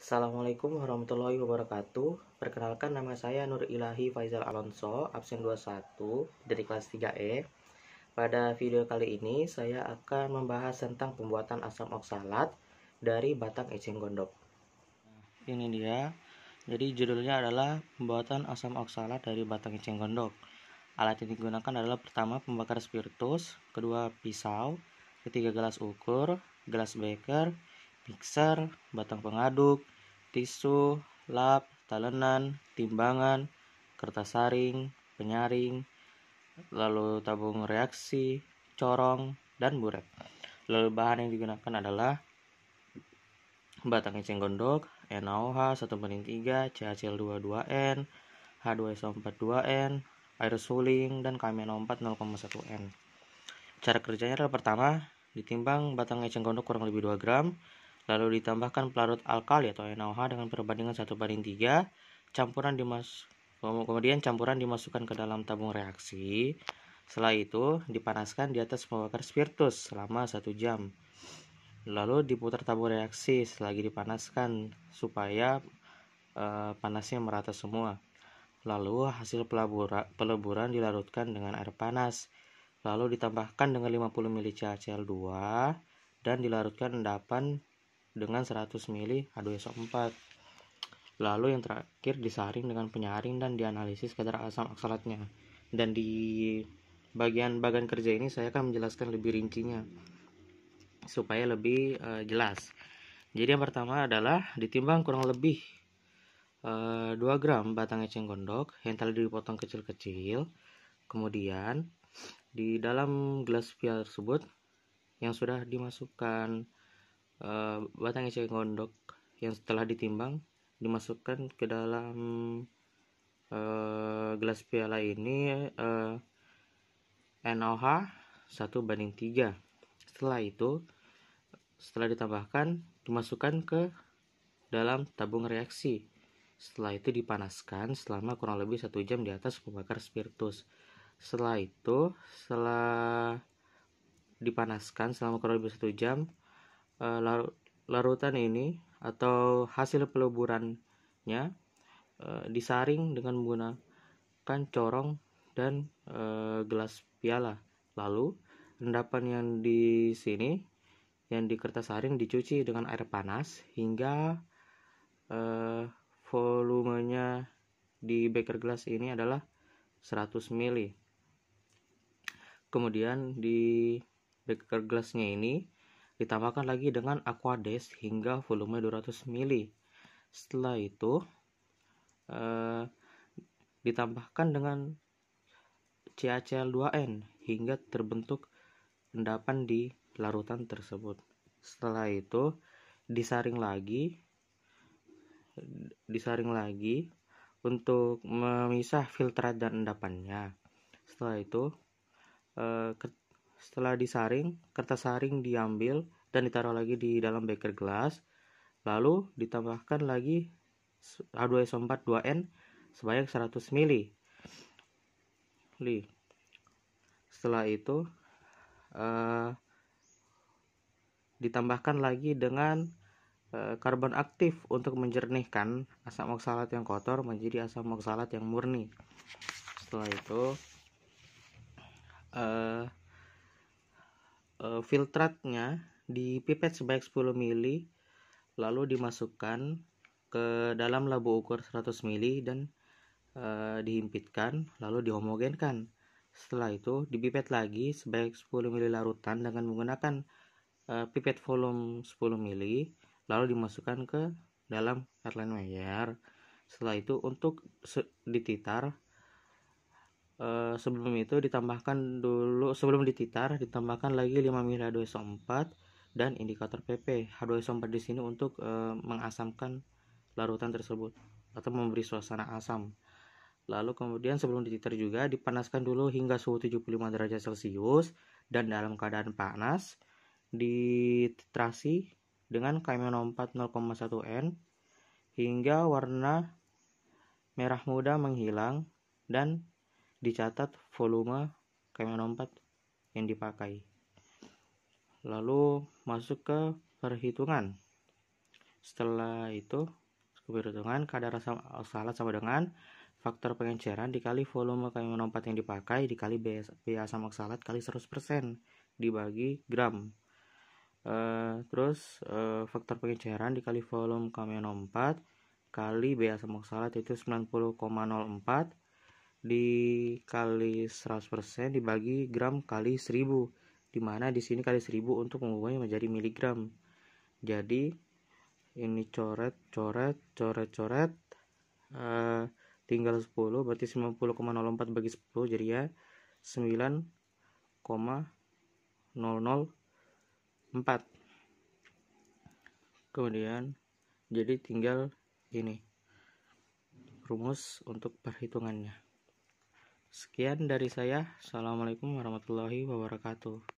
Assalamualaikum warahmatullahi wabarakatuh. Perkenalkan, nama saya Nur Ilahi Faizal Alonso, absen 21 dari kelas 3E. Pada video kali ini saya akan membahas tentang pembuatan asam oksalat dari batang eceng gondok. Ini dia. Jadi judulnya adalah pembuatan asam oksalat dari batang eceng gondok. Alat yang digunakan adalah pertama pembakar spiritus, kedua pisau, ketiga gelas ukur, gelas beker, mixer, batang pengaduk, tisu, lap, talenan, timbangan, kertas saring, penyaring, lalu tabung reaksi, corong, dan buret. Lalu bahan yang digunakan adalah batang eceng gondok, NaOH 1/3, CaCl2 2N, H2SO4 2N, air suling, dan KMNO4 0,1 N. Cara kerjanya adalah pertama, ditimbang batang eceng gondok kurang lebih 2 gram, lalu ditambahkan pelarut alkali atau NaOH dengan perbandingan 1/3, kemudian campuran dimasukkan ke dalam tabung reaksi. Setelah itu dipanaskan di atas pembakar spiritus selama 1 jam. Lalu diputar tabung reaksi selagi dipanaskan supaya panasnya merata semua. Lalu hasil peleburan dilarutkan dengan air panas. Lalu ditambahkan dengan 50 ml CaCl2 dan dilarutkan endapan dengan 100 ml H2SO4. Lalu yang terakhir disaring dengan penyaring dan dianalisis kadar asam oksalatnya. Dan di bagian kerja ini saya akan menjelaskan lebih rincinya supaya lebih jelas. Jadi yang pertama adalah ditimbang kurang lebih 2 gram batang eceng gondok yang telah dipotong kecil-kecil. Kemudian di dalam gelas piala tersebut yang sudah dimasukkan batang eceng gondok yang setelah ditimbang dimasukkan ke dalam gelas piala ini NaOH 1/3. Setelah ditambahkan dimasukkan ke dalam tabung reaksi. Setelah itu dipanaskan selama kurang lebih 1 jam di atas pembakar spiritus. Setelah dipanaskan selama kurang lebih 1 jam, larutan ini atau hasil peleburannya disaring dengan menggunakan corong dan gelas piala. Lalu endapan yang di sini yang di kertas saring dicuci dengan air panas hingga volumenya di beker gelas ini adalah 100 ml. Kemudian di beker gelasnya ini ditambahkan lagi dengan Aquades hingga volume 200 ml. Setelah itu ditambahkan dengan CaCl2N hingga terbentuk endapan di larutan tersebut. Setelah itu disaring lagi untuk memisah filtrat dan endapannya. Setelah itu setelah disaring, kertas saring diambil dan ditaruh lagi di dalam beker gelas. Lalu ditambahkan lagi H2SO4 2N sebanyak 100 ml. Setelah itu ditambahkan lagi dengan karbon aktif untuk menjernihkan asam oksalat yang kotor menjadi asam oksalat yang murni. Setelah itu filtratnya dipipet sebanyak 10 ml, lalu dimasukkan ke dalam labu ukur 100 ml dan dihimpitkan, lalu dihomogenkan. Setelah itu dipipet lagi sebanyak 10 ml larutan dengan menggunakan pipet volume 10 ml, lalu dimasukkan ke dalam Erlenmeyer. Setelah itu untuk dititar, sebelum dititar ditambahkan lagi 5 ml H2SO4 dan indikator PP. H2SO4 di sini untuk mengasamkan larutan tersebut atau memberi suasana asam. Lalu kemudian sebelum dititar juga dipanaskan dulu hingga suhu 75 derajat Celcius dan dalam keadaan panas dititrasi dengan KMNO4 0,1 N hingga warna merah muda menghilang dan dicatat volume KMNO4 yang dipakai. Lalu masuk ke perhitungan. Setelah itu perhitungan kadar oksalat sama dengan faktor pengenceran dikali volume KM04 yang dipakai dikali B asam oksalat kali 100% dibagi gram. Faktor pengenceran dikali volume KM04 kali B asam oksalat itu 90,04 dikali 100% dibagi gram kali 1000, dimana di sini kali 1000 untuk mengubahnya menjadi miligram. Jadi ini coret tinggal 10, berarti 90,04 bagi 10 jadi ya 9,004. Kemudian jadi tinggal ini rumus untuk perhitungannya. Sekian dari saya. Assalamualaikum warahmatullahi wabarakatuh.